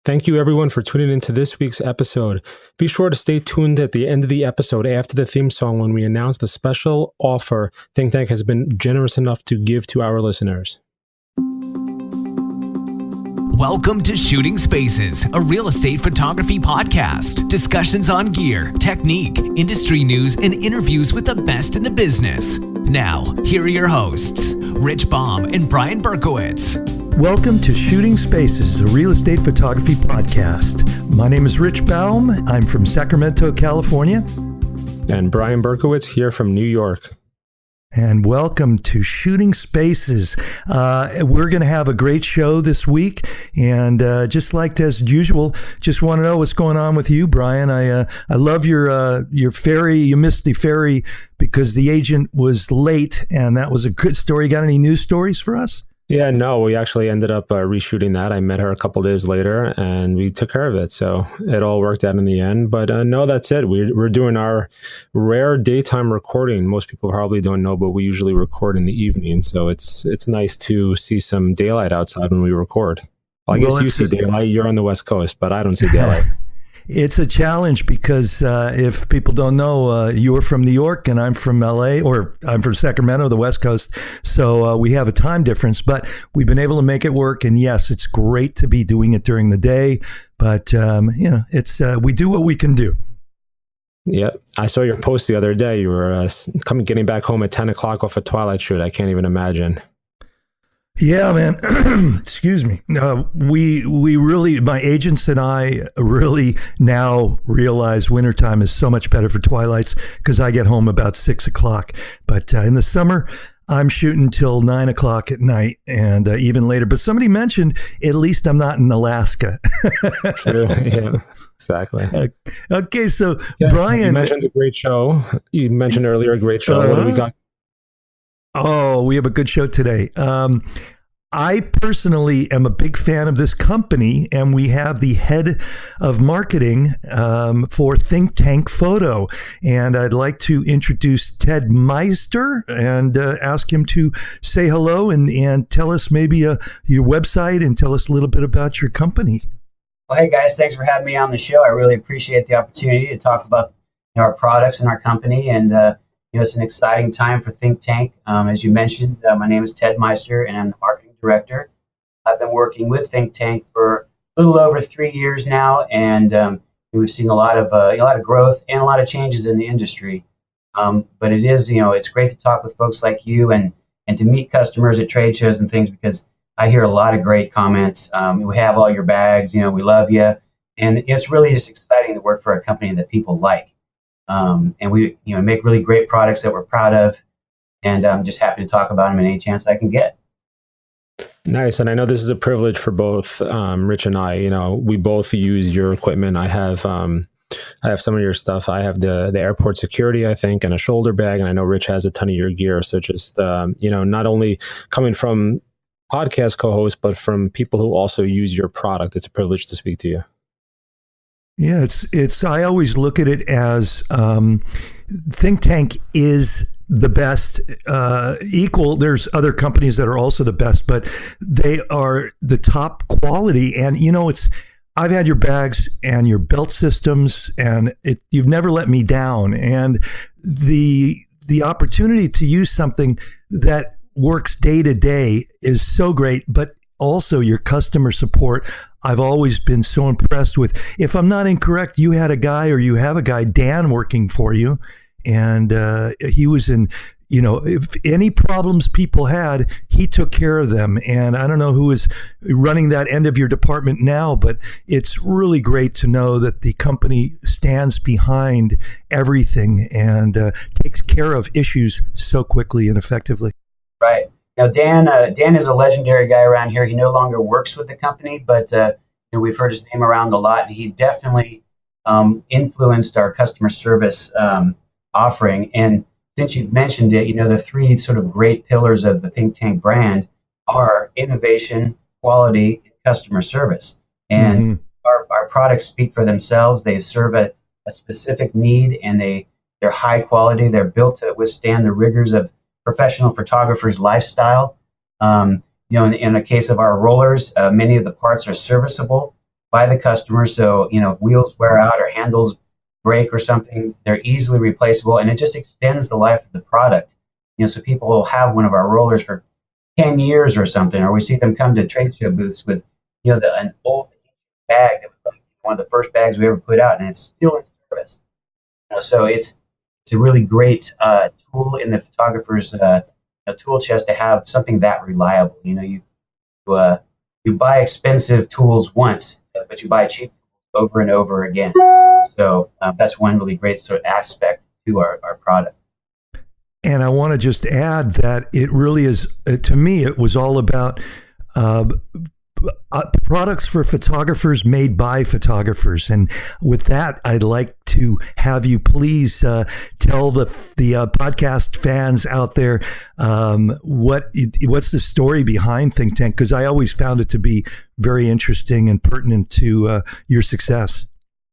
Thank you everyone for tuning into this week's episode. Be sure to stay tuned at the end of the episode after the theme song when we announce the special offer thinkTANK has been generous enough to give to our listeners. Welcome to Shooting Spaces, a real estate photography podcast. Discussions on gear, technique, industry news, and interviews with the best in the business. Now, here are your hosts, Rich Baum and Brian Berkowitz. Welcome to Shooting Spaces, a real estate photography podcast. My name is Rich Baum. I'm from Sacramento, California. And Brian Berkowitz here from New York. And welcome to Shooting Spaces. We're going to have a great show this week. And just like as usual, just want to know what's going on with you, Brian. I love your ferry. You missed the ferry because the agent was late, and that was a good story. You got any news stories for us? Yeah, no, we actually ended up reshooting that. I met her a couple days later and we took care of it. So it all worked out in the end. But no, that's it. We're doing our rare daytime recording. Most people probably don't know, but we usually record in the evening. So it's nice to see some daylight outside when we record. Well, I guess you see daylight. You're on the West Coast, but I don't see daylight. It's a challenge because if people don't know, you're from New York and I'm from LA, or I'm from Sacramento, the West Coast. So we have a time difference, but we've been able to make it work. And yes, it's great to be doing it during the day, but it's we do what we can do. Yeah, I saw your post the other day. You were getting back home at 10 o'clock off a twilight shoot. I can't even imagine. Yeah, man. Excuse me. We really, my agents and I really now realize wintertime is so much better for twilights because I get home about 6 o'clock. But in the summer, I'm shooting till 9 o'clock at night and even later. But somebody mentioned, at least I'm not in Alaska. True. Yeah, exactly. Okay, so yeah, Brian. You mentioned a great show. You mentioned earlier a great show. What do we got? Oh, we have a good show today. I personally am a big fan of this company, and we have the head of marketing for thinkTANK Photo. And I'd like to introduce Ted Meister and ask him to say hello and tell us maybe your website and tell us a little bit about your company. Well, hey guys, thanks for having me on the show. I really appreciate the opportunity to talk about our products and our company. And it's an exciting time for thinkTANK. As you mentioned, my name is Ted Meister, and I'm the marketing director. I've been working with thinkTANK for a little over 3 years now, and we've seen a lot of growth and a lot of changes in the industry. But it is, it's great to talk with folks like you and to meet customers at trade shows and things, because I hear a lot of great comments. We have all your bags, we love you, and it's really just exciting to work for a company that people like. And we, make really great products that we're proud of, and I'm just happy to talk about them in any chance I can get. Nice. And I know this is a privilege for both Rich and I. We both use your equipment. I have some of your stuff. I have the airport security, I think, and a shoulder bag. And I know Rich has a ton of your gear. So just, not only coming from podcast co-hosts, but from people who also use your product, it's a privilege to speak to you. Yeah, it's. I always look at it as thinkTANK is the best. Equal. There's other companies that are also the best, but they are the top quality. And I've had your bags and your belt systems, and you've never let me down. And the opportunity to use something that works day to day is so great, but also your customer support. I've always been so impressed with. If I'm not incorrect, you have a guy, Dan, working for you, and he was in, if any problems people had, he took care of them. And I don't know who is running that end of your department now, but it's really great to know that the company stands behind everything and takes care of issues so quickly and effectively. Right. Now, Dan is a legendary guy around here. He no longer works with the company, but we've heard his name around a lot, and he definitely influenced our customer service offering. And since you've mentioned it, the three sort of great pillars of the thinkTANK brand are innovation, quality, and customer service. And our products speak for themselves. They serve a specific need, and they're high quality. They're built to withstand the rigors of professional photographer's lifestyle. In the case of our rollers, many of the parts are serviceable. by the customer. So, if wheels wear out or handles break or something, they're easily replaceable, and it just extends the life of the product. So people will have one of our rollers for 10 years or something, or we see them come to trade show booths with, an old bag that was like one of the first bags we ever put out, and it's still in service. So it's a really great tool in the photographer's tool chest to have something that reliable. You buy expensive tools once, but you buy cheap over and over again. So that's one really great sort of aspect to our product. And I want to just add that it really is, to me, it was all about products for photographers made by photographers. And with that, I'd like to have you please tell the podcast fans out there what's the story behind thinkTANK, because I always found it to be very interesting and pertinent to your success.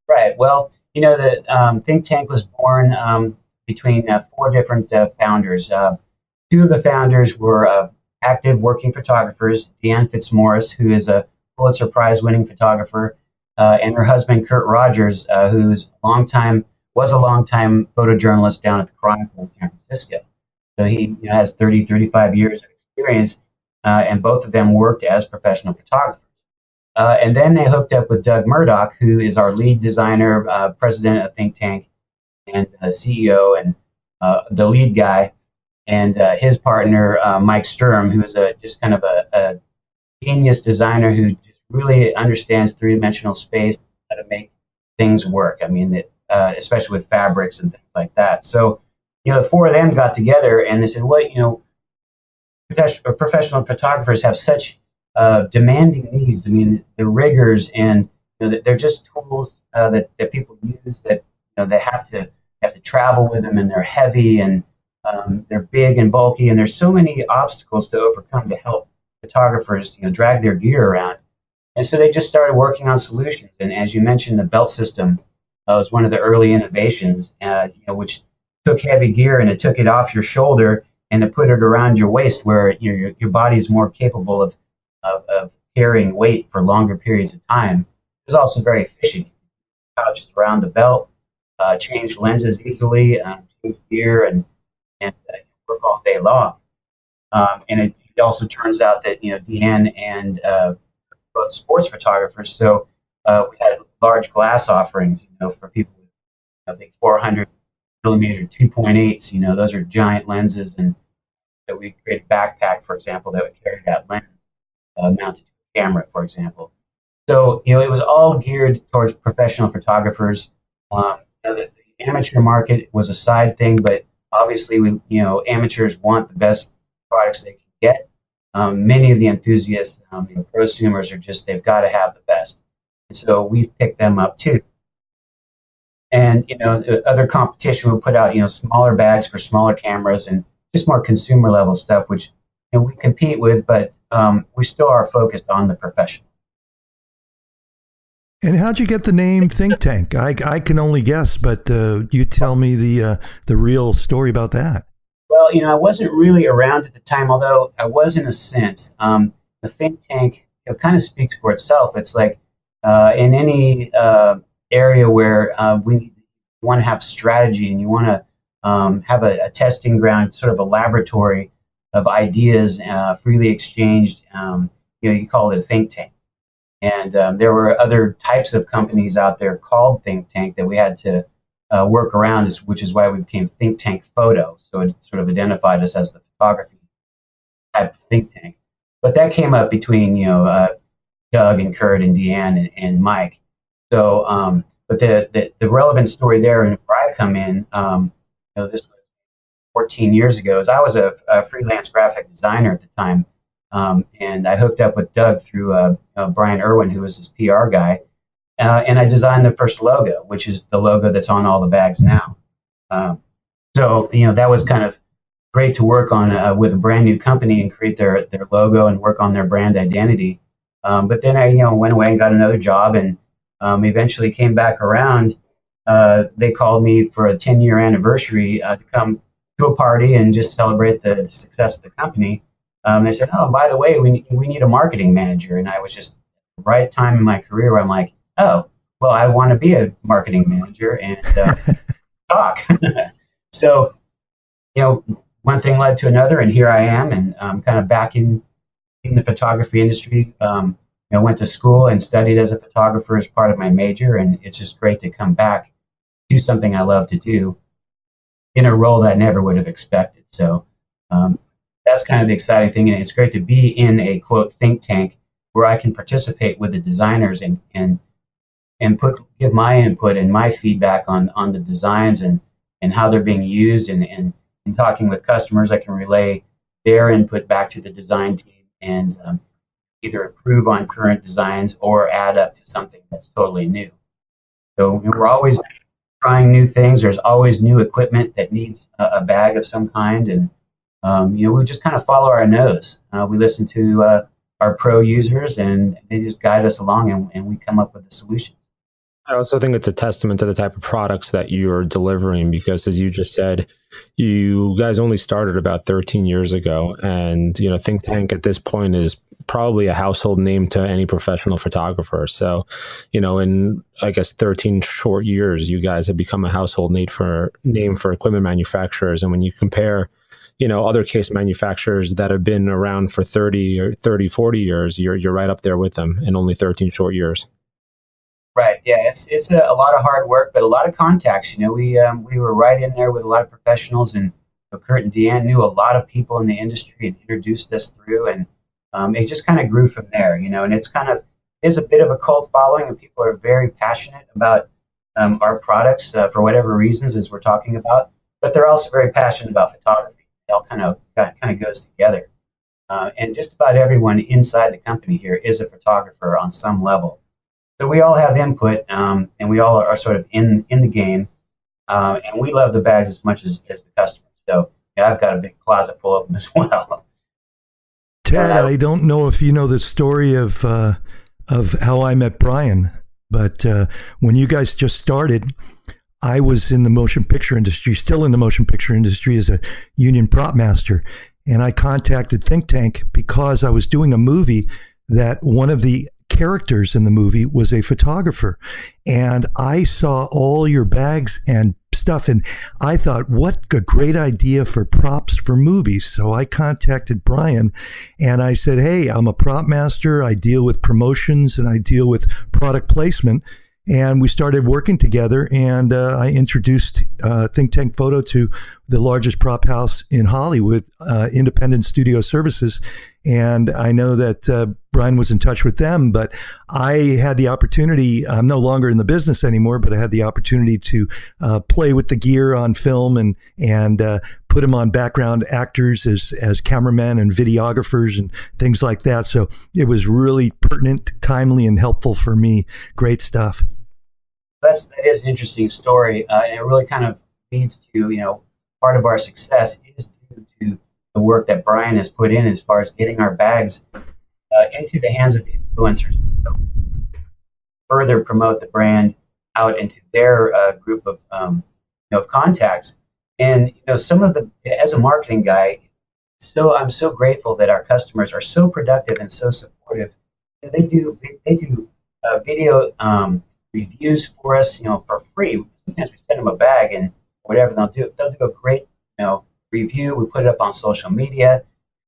Right. Well, the thinkTANK was born between 4 different founders. 2 of the founders were active working photographers, Deanne Fitzmaurice, who is a Pulitzer Prize winning photographer, and her husband, Kurt Rogers, who was a long time photojournalist down at the Chronicle in San Francisco. So he has 30, 35 years of experience, and both of them worked as professional photographers. And then they hooked up with Doug Murdoch, who is our lead designer, president of thinkTANK, and CEO, and the lead guy, and his partner, Mike Sturm, who is just kind of a genius designer who just really understands three-dimensional space, how to make things work. I mean, especially with fabrics and things like that. So, the 4 of them got together and they said, well, professional photographers have such demanding needs. I mean, the riggers, and they're just tools that people use that they have to travel with them, and they're heavy, and they're big and bulky, and there's so many obstacles to overcome to help photographers drag their gear around. And so they just started working on solutions. And as you mentioned, the belt system was one of the early innovations, which took heavy gear and it took it off your shoulder and it put it around your waist, where your body is more capable of carrying weight for longer periods of time. It was also very efficient. Pouches around the belt, change lenses easily, change gear, and work all day long. And it also turns out that Deanne and both sports photographers, so we had large glass offerings, for people with big 400 millimeter 2.8s. Those are giant lenses, and so we created a backpack, for example, that would carry that lens mounted to a camera, for example. So it was all geared towards professional photographers. The amateur market was a side thing, but obviously, amateurs want the best products they can get. Many of the enthusiasts, prosumers, they've got to have the best. And so we've picked them up too. And, other competition will put out, smaller bags for smaller cameras and just more consumer level stuff, which we compete with, but we still are focused on the professional. And how'd you get the name thinkTANK? I can only guess, but you tell me the real story about that. Well, I wasn't really around at the time, although I was in a sense. The thinkTANK kind of speaks for itself. It's like in any area where we want to have strategy and you want to have a testing ground, sort of a laboratory of ideas freely exchanged, you call it a think tank. And there were other types of companies out there called thinkTANK that we had to work around, which is why we became thinkTANK Photo. So it sort of identified us as the photography type of thinkTANK. But that came up between, Doug and Kurt and Deanne and Mike. So, but the relevant story there and where I come in, this was 14 years ago, is I was a freelance graphic designer at the time. And I hooked up with Doug through Brian Irwin, who was his PR guy. And I designed the first logo, which is the logo that's on all the bags now. So, that was kind of great to work on with a brand new company and create their logo and work on their brand identity. But then I, went away and got another job, and eventually came back around. They called me for a 10-year anniversary to come to a party and just celebrate the success of the company. They said, "Oh, by the way, we need a marketing manager." And I was just right time in my career where I'm like, oh, well, I want to be a marketing manager and talk. So, one thing led to another, and here I am, and I'm kind of back in the photography industry. Went to school and studied as a photographer as part of my major, and it's just great to come back to something I love to do in a role that I never would have expected. So that's kind of the exciting thing, and it's great to be in a quote think tank where I can participate with the designers and give my input and my feedback on the designs and how they're being used, and talking with customers, I can relay their input back to the design team and either improve on current designs or add up to something that's totally new. So we're always trying new things. There's always new equipment that needs a bag of some kind, and we just kind of follow our nose. We listen to our pro users, and they just guide us along, and we come up with the solutions. I also think it's a testament to the type of products that you're delivering, because as you just said, you guys only started about 13 years ago, and thinkTANK at this point is probably a household name to any professional photographer. So, in I guess 13 short years, you guys have become a household name for equipment manufacturers. And when you compare other case manufacturers that have been around for 40 years, you're right up there with them in only 13 short years. Right. Yeah. It's a lot of hard work, but a lot of contacts. We were right in there with a lot of professionals, and Kurt and Deanne knew a lot of people in the industry and introduced us through, and it just kind of grew from there. And it's a bit of a cult following, and people are very passionate about our products for whatever reasons, as we're talking about. But they're also very passionate about photography. It all kind of goes together, and just about everyone inside the company here is a photographer on some level. So we all have input, and we all are sort of in the game, and we love the bags as much as the customers. So I've got a big closet full of them as well. Ted, I don't know if you know the story of how I met Brian, but when you guys just started, I was in the motion picture industry, still in the motion picture industry as a union prop master, and I contacted thinkTANK because I was doing a movie that one of the characters in the movie was a photographer, and I saw all your bags and stuff, and I thought, what a great idea for props for movies. So I contacted Brian and I said, hey, I'm a prop master, I deal with promotions and I deal with product placement. And we started working together, and I introduced thinkTANK Photo to the largest prop house in Hollywood, Independent Studio Services. And I know that Brian was in touch with them, but I had the opportunity, I'm no longer in the business anymore, but I had the opportunity to play with the gear on film and put them on background actors as cameramen and videographers and things like that. So it was really pertinent, timely, and helpful for me. Great stuff. That is an interesting story, and it really kind of leads to, part of our success is due to the work that Brian has put in as far as getting our bags into the hands of influencers to further promote the brand out into their group of contacts. And some of as a marketing guy, I'm so grateful that our customers are so productive and so supportive. They do video reviews for us, for free. Sometimes we send them a bag and whatever they'll do a great, review. We put it up on social media,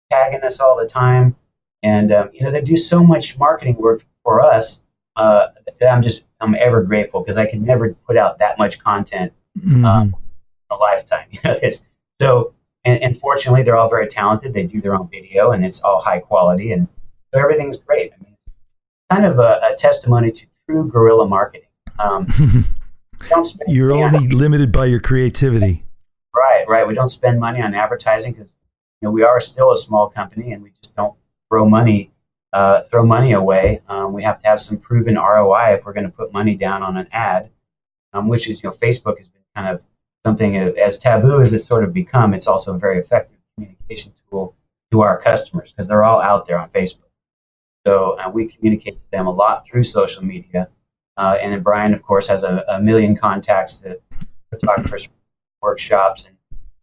tagging us all the time, and they do so much marketing work for us that I'm ever grateful, because I could never put out that much content in a lifetime. So, and fortunately, they're all very talented. They do their own video, and it's all high quality, and so everything's great. I mean, it's kind of a testimony to true guerrilla marketing. You're only limited by your creativity. Right. We don't spend money on advertising because we are still a small company, and we just don't throw money away. We have to have some proven ROI if we're going to put money down on an ad, which is Facebook has been kind of something as taboo as it's sort of become. It's also a very effective communication tool to our customers because they're all out there on Facebook. So we communicate with them a lot through social media. And then Brian, of course, has a million contacts to photographers, workshops,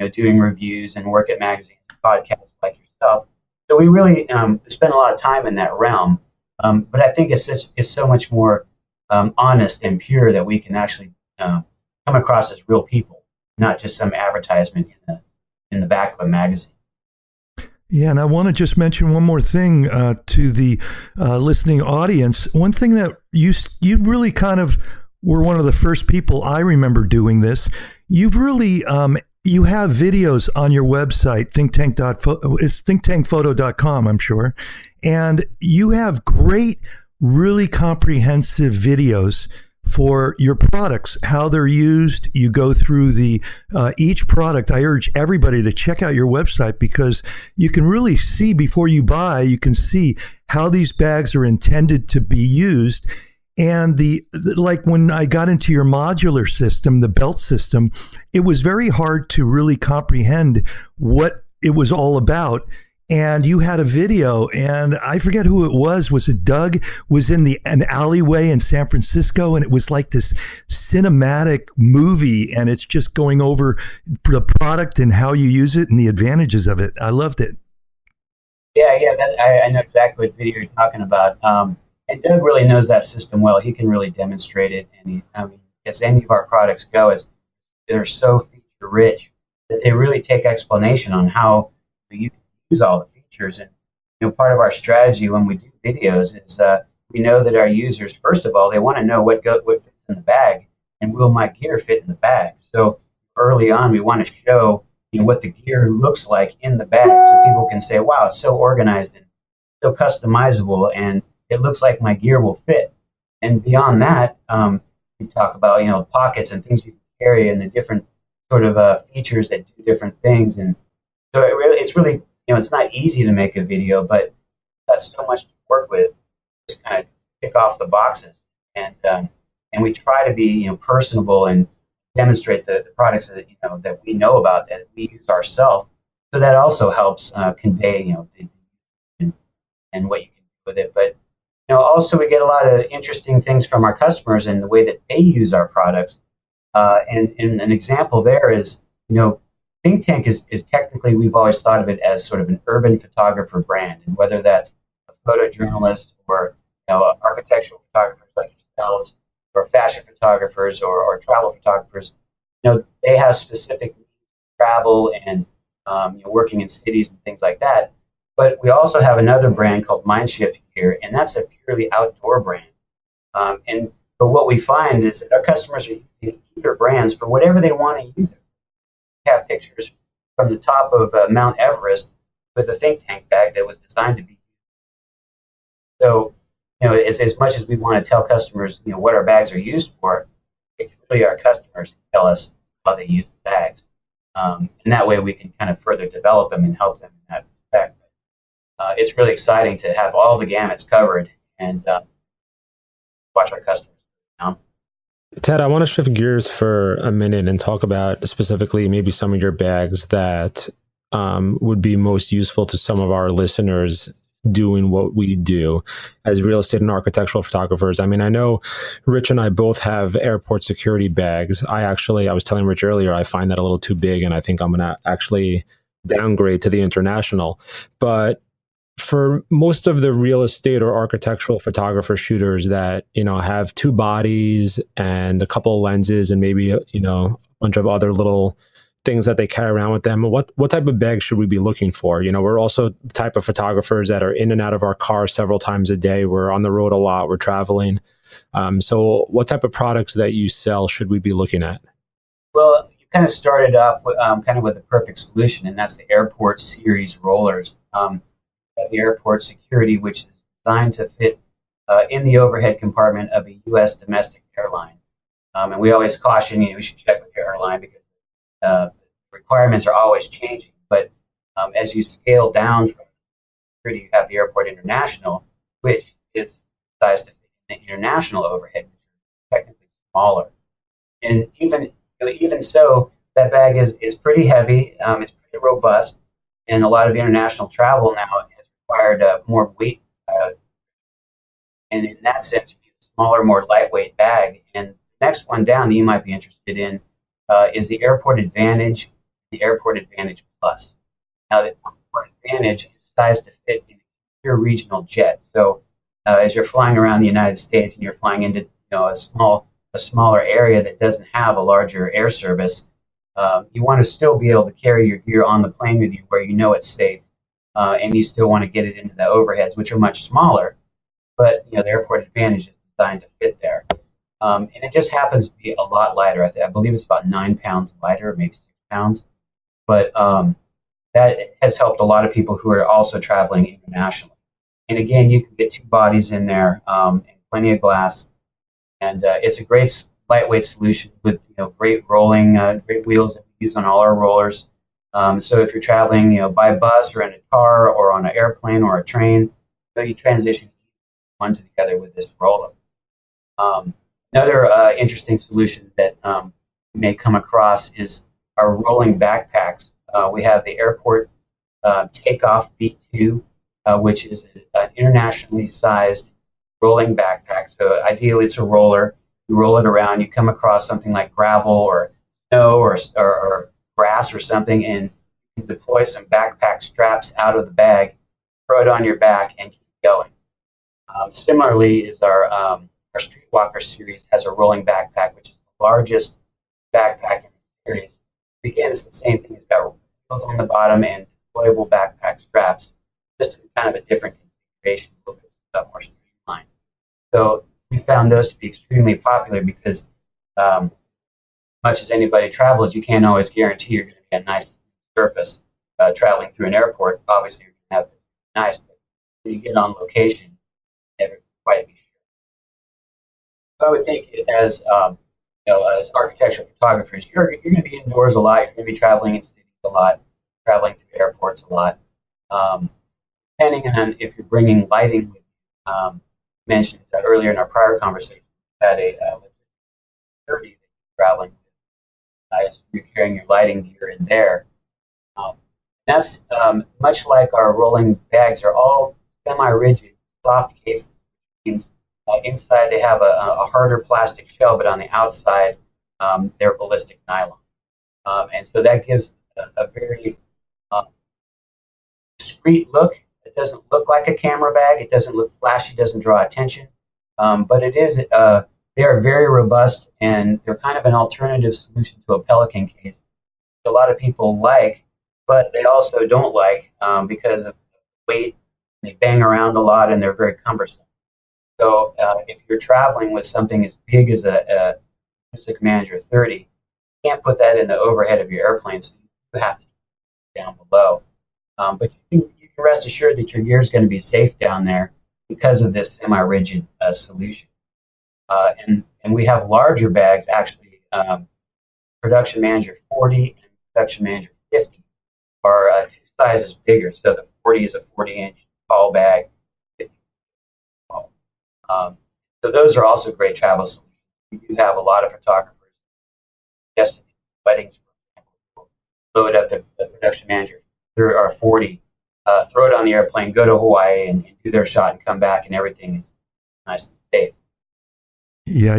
and doing reviews and work at magazines and podcasts like yourself. So we really spend a lot of time in that realm. But I think it's so much more honest and pure that we can actually come across as real people, not just some advertisement in the back of a magazine. Yeah, and I want to just mention one more thing to the listening audience. One thing that you really kind of were one of the first people I remember doing this. You've really you have videos on your website, thinktank.photo. It's thinktankphoto.com, I'm sure, and you have great, really comprehensive videos for your products, how they're used. You go through the each product. I urge everybody to check out your website because you can really see before you buy, you can see how these bags are intended to be used. And like when I got into your modular system, the belt system, it was very hard to really comprehend what it was all about. And you had a video, and I forget who it was. Was it Doug? Was in an alleyway in San Francisco, and it was like this cinematic movie, and it's just going over the product and how you use it and the advantages of it. I loved it. Yeah. I know exactly what video you're talking about. And Doug really knows that system well. He can really demonstrate it. And as any of our products go, is they're so feature rich that they really take explanation on how you use all the features. And part of our strategy when we do videos is we know that our users, first of all, they want to know what fits in the bag, and will my gear fit in the bag? So early on, we want to show what the gear looks like in the bag, so people can say, "Wow, it's so organized and so customizable, and it looks like my gear will fit." And beyond that, we talk about pockets and things you can carry and the different sort of features that do different things. And so it's really it's not easy to make a video, but that's so much to work with. Just kind of tick off the boxes, and we try to be personable and demonstrate the products that that we know about, that we use ourselves. So that also helps convey and what you can do with it. But also we get a lot of interesting things from our customers and the way that they use our products. And an example there is thinkTANK is technically, we've always thought of it as sort of an urban photographer brand, and whether that's a photojournalist or architectural photographers like yourselves, or fashion photographers or travel photographers, they have specific travel and working in cities and things like that. But we also have another brand called MindShift Gear, and that's a purely outdoor brand. But what we find is that our customers are using either brands for whatever they want to use it. We have pictures from the top of Mount Everest with a thinkTANK bag that was designed to be used. So, as much as we want to tell customers, what our bags are used for, it's really our customers tell us how they use the bags. And that way we can kind of further develop them and help them in that respect. It's really exciting to have all the gamuts covered and watch our customers. Ted, I want to shift gears for a minute and talk about specifically maybe some of your bags that would be most useful to some of our listeners doing what we do as real estate and architectural photographers. I mean, I know Rich and I both have airport security bags. I was telling Rich earlier, I find that a little too big, and I think I'm going to actually downgrade to the international. But for most of the real estate or architectural photographer shooters that, have two bodies and a couple of lenses and maybe, a bunch of other little things that they carry around with them, what type of bag should we be looking for? We're also the type of photographers that are in and out of our car several times a day. We're on the road a lot. We're traveling. So what type of products that you sell should we be looking at? Well, you kind of started off with with the perfect solution, and that's the Airport Series rollers. The airport security, which is designed to fit in the overhead compartment of a U.S. domestic airline. And we always caution you should check with your airline because requirements are always changing. But as you scale down from security, you have the Airport International, which is sized to fit in the international overhead, which is technically smaller. And even so, that bag is pretty heavy. It's pretty robust, and a lot of international travel now has required more weight. And in that sense, you need a smaller, more lightweight bag. And the next one down that you might be interested in is the Airport Advantage, the Airport Advantage Plus. Now, the Airport Advantage is sized to fit in a pure regional jet. So as you're flying around the United States and you're flying into a smaller area that doesn't have a larger air service, you want to still be able to carry your gear on the plane with you where you know it's safe, and you still want to get it into the overheads, which are much smaller, but the Airport Advantage is designed to fit there. And it just happens to be a lot lighter. I believe it's about 9 pounds lighter, maybe 6 pounds. But that has helped a lot of people who are also traveling internationally. And again, you can get 2 bodies in there, and plenty of glass. And it's a great lightweight solution with great rolling, great wheels that we use on all our rollers. So if you're traveling by bus or in a car or on an airplane or a train, you transition one to the other with this roller. Another interesting solution that you may come across is our rolling backpacks. We have the Airport Takeoff V2, which is an internationally sized rolling backpack. So ideally, it's a roller. You roll it around. You come across something like gravel or snow or grass or something, and you can deploy some backpack straps out of the bag, throw it on your back, and keep going. Similarly, is our Streetwalker series has a rolling backpack, which is the largest backpack in the series. Again, it's the same thing. It's got wheels on the bottom and deployable backpack straps, just kind of a different configuration, a little bit more streamlined. So we found those to be extremely popular because much as anybody travels, you can't always guarantee you're going to get a nice surface traveling through an airport. Obviously, you're going to have it nice, but when you get on location, you never quite be sure. So I would think as as architectural photographers, you're going to be indoors a lot. You're going to be traveling in cities a lot, traveling through airports a lot. Depending on if you're bringing lighting with you, mentioned earlier in our prior conversation, we had a 30 that you're traveling with. As you're carrying your lighting gear in there. That's much like our rolling bags are all semi-rigid, soft cases, which means inside they have a harder plastic shell, but on the outside they're ballistic nylon. And so that gives a very discreet look. It doesn't look like a camera bag. It doesn't look flashy, doesn't draw attention. But it is, they are very robust, and they're kind of an alternative solution to a Pelican case, which a lot of people like, but they also don't like because of weight. They bang around a lot, and they're very cumbersome. So if you're traveling with something as big as a Music Manager 30, you can't put that in the overhead of your airplane, so you have to put it down below. But you can rest assured that your gear is going to be safe down there because of this semi-rigid solution. And we have larger bags, actually. Production Manager 40 and Production Manager 50 are 2 sizes bigger. So the 40 is a 40-inch tall bag. 50 tall. So those are also great travel solutions. We do have a lot of photographers, destination weddings, for example, load up the Production Manager or 40, throw it on the airplane, go to Hawaii, and do their shot and come back, and everything is nice and safe. Yeah,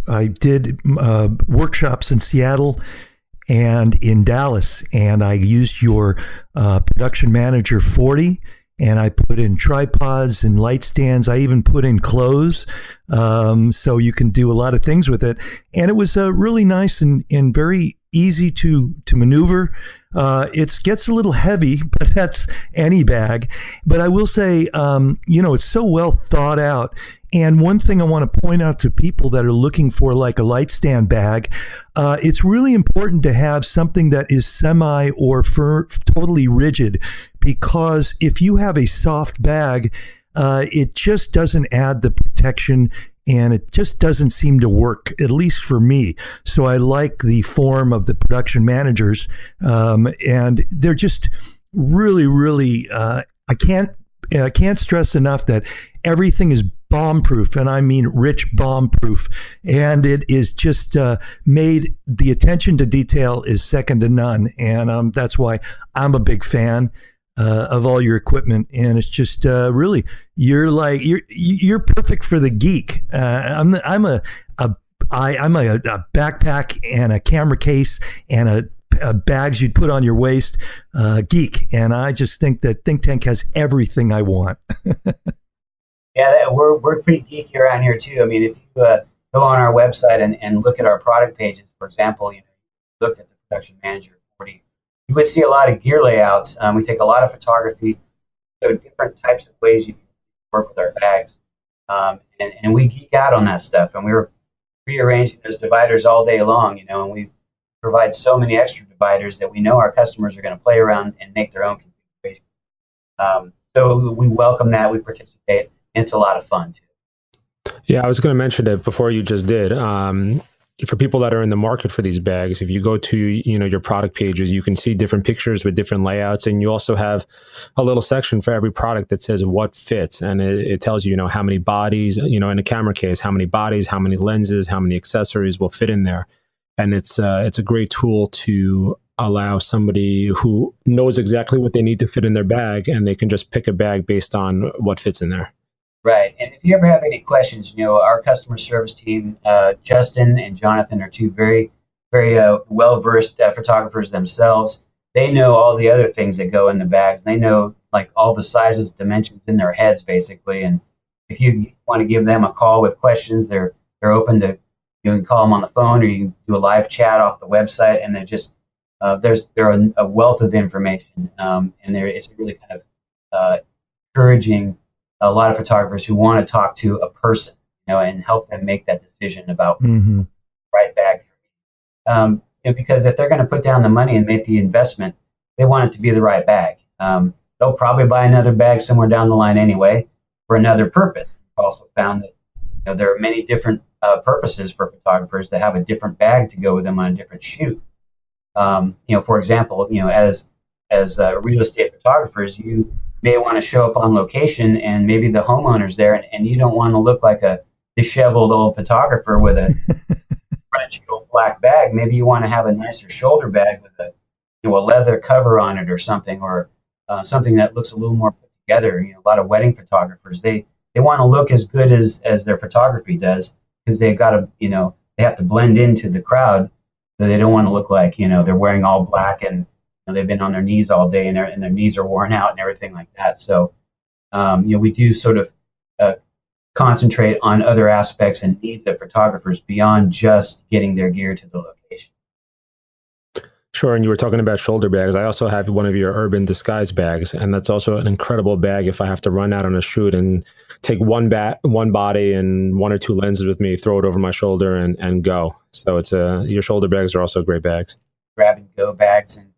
I did workshops in Seattle and in Dallas, and I used your Production Manager 40, and I put in tripods and light stands. I even put in clothes, so you can do a lot of things with it. And it was really nice and very easy to maneuver. It gets a little heavy, but that's any bag. But I will say, it's so well thought out. And one thing I want to point out to people that are looking for like a light stand bag, it's really important to have something that is semi or totally rigid, because if you have a soft bag, it just doesn't add the protection, and it just doesn't seem to work, at least for me. So I like the form of the Production Managers, and they're just really, really, I can't stress enough that everything is bomb-proof, and I mean rich bomb-proof. And it is just made, the attention to detail is second to none, and that's why I'm a big fan of all your equipment. And it's just really, you're perfect for the geek. I'm a backpack and a camera case and a bags you'd put on your waist geek, and I just think that thinkTANK has everything I want. Yeah, we're pretty geeky around here too. I mean, if you go on our website and look at our product pages, for example, looked at the Production Manager 40, you would see a lot of gear layouts. We take a lot of photography, so different types of ways you can work with our bags, and we geek out on that stuff. And we were rearranging those dividers all day long, and we provide so many extra dividers that we know our customers are going to play around and make their own configuration. So we welcome that. We participate. And it's a lot of fun too. Yeah, I was going to mention it before you just did. For people that are in the market for these bags, if you go to your product pages, you can see different pictures with different layouts, and you also have a little section for every product that says what fits, and it tells you how many bodies, in a camera case, how many bodies, how many lenses, how many accessories will fit in there, and it's a great tool to allow somebody who knows exactly what they need to fit in their bag, and they can just pick a bag based on what fits in there. Right. And if you ever have any questions, our customer service team, Justin and Jonathan, are two very, very well-versed photographers themselves. They know all the other things that go in the bags. They know like all the sizes, dimensions in their heads, basically. And if you want to give them a call with questions, they're open to, you can call them on the phone, or you can do a live chat off the website. And they're just, they're a wealth of information. And it's really kind of encouraging a lot of photographers who want to talk to a person, and help them make that decision about the right bag for me. Because if they're going to put down the money and make the investment, they want it to be the right bag. They'll probably buy another bag somewhere down the line anyway for another purpose. We've also found that there are many different purposes for photographers that have a different bag to go with them on a different shoot. For example, as real estate photographers, you may want to show up on location, and maybe the homeowner's there, and you don't want to look like a disheveled old photographer with a crunchy old black bag. Maybe you want to have a nicer shoulder bag with a leather cover on it or something, or something that looks a little more put together. A lot of wedding photographers, they want to look as good as their photography does, because they've got to, they have to blend into the crowd, so they don't want to look like, they're wearing all black and they've been on their knees all day, and their knees are worn out and everything like that. So, we do sort of concentrate on other aspects and needs of photographers beyond just getting their gear to the location. Sure. And you were talking about shoulder bags. I also have one of your urban disguise bags, and that's also an incredible bag if I have to run out on a shoot and take one body and one or two lenses with me, throw it over my shoulder and go. So your shoulder bags are also great bags. Grab and go bags. And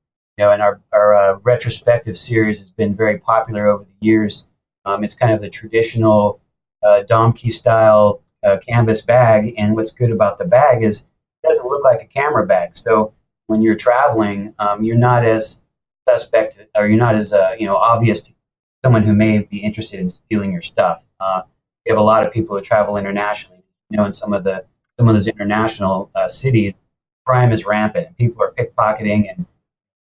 our retrospective series has been very popular over the years. It's kind of the traditional Domke style canvas bag, and what's good about the bag is it doesn't look like a camera bag. So when you're traveling, you're not as suspect, or you're not as obvious to someone who may be interested in stealing your stuff. We have a lot of people who travel internationally. In some of those international cities, crime is rampant, and people are pickpocketing and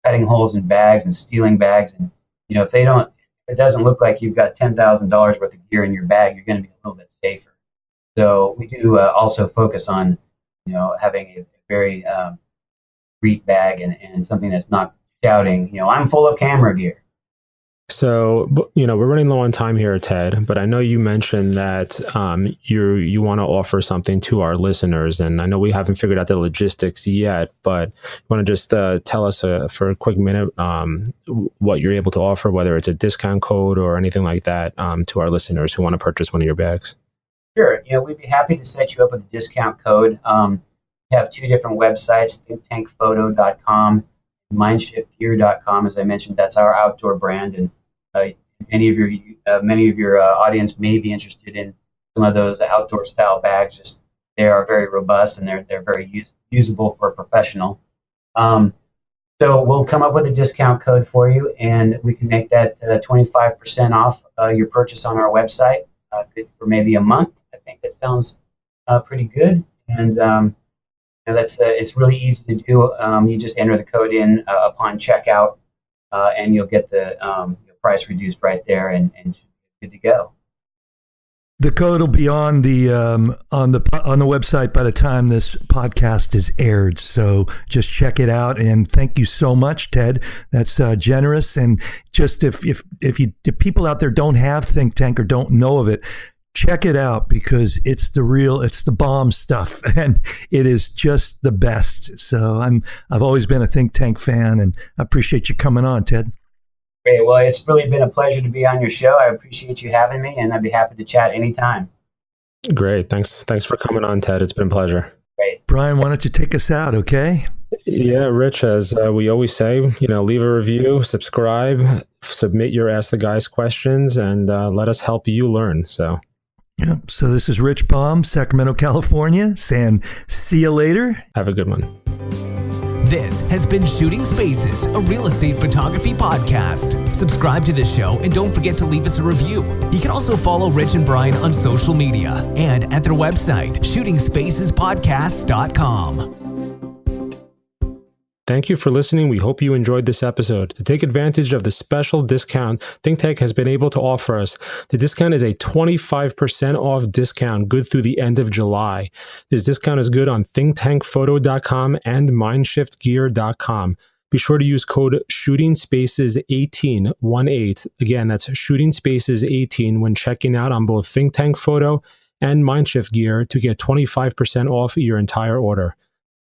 cutting holes in bags and stealing bags. And, if it doesn't look like you've got $10,000 worth of gear in your bag, you're going to be a little bit safer. So we do also focus on, having a very discreet bag and something that's not shouting, I'm full of camera gear. So, we're running low on time here, Ted, but I know you mentioned that you want to offer something to our listeners, and I know we haven't figured out the logistics yet, but you want to just tell us for a quick minute what you're able to offer, whether it's a discount code or anything like that, to our listeners who want to purchase one of your bags. Sure. We'd be happy to set you up with a discount code. We have two different websites, thinktankphoto.com, MindShiftGear.com. As I mentioned, that's our outdoor brand, and many of your audience may be interested in some of those outdoor style bags. Just they are very robust, and they're very usable for a professional. So we'll come up with a discount code for you, and we can make that 25% off your purchase on our website good for maybe a month. I think that sounds pretty good, and that's it's really easy to do. You just enter the code in upon checkout, and you'll get the price reduced right there, and good to go. The code will be on the website by the time this podcast is aired. So just check it out, and thank you so much, Ted. That's generous. And just if people out there don't have thinkTANK or don't know of it, check it out because it's the bomb stuff, and it is just the best. So I've always been a Think Tank fan, and I appreciate you coming on, Ted. Great. Well, it's really been a pleasure to be on your show. I appreciate you having me, and I'd be happy to chat anytime. Great. Thanks for coming on, Ted. It's been a pleasure. Great. Brian, why don't you take us out, okay? Yeah, Rich, as we always say, leave a review, subscribe, submit your Ask the Guys questions, and let us help you learn. So this is Rich Baum, Sacramento, California, saying see you later. Have a good one. This has been Shooting Spaces, a real estate photography podcast. Subscribe to the show and don't forget to leave us a review. You can also follow Rich and Brian on social media and at their website, shootingspacespodcast.com. Thank you for listening. We hope you enjoyed this episode. To take advantage of the special discount thinkTANK has been able to offer us, the discount is a 25% off discount good through the end of July. This discount is good on thinktankphoto.com and mindshiftgear.com. Be sure to use code ShootingSpaces18. Again, that's ShootingSpaces18 when checking out on both thinkTANK Photo and MindShift Gear to get 25% off your entire order.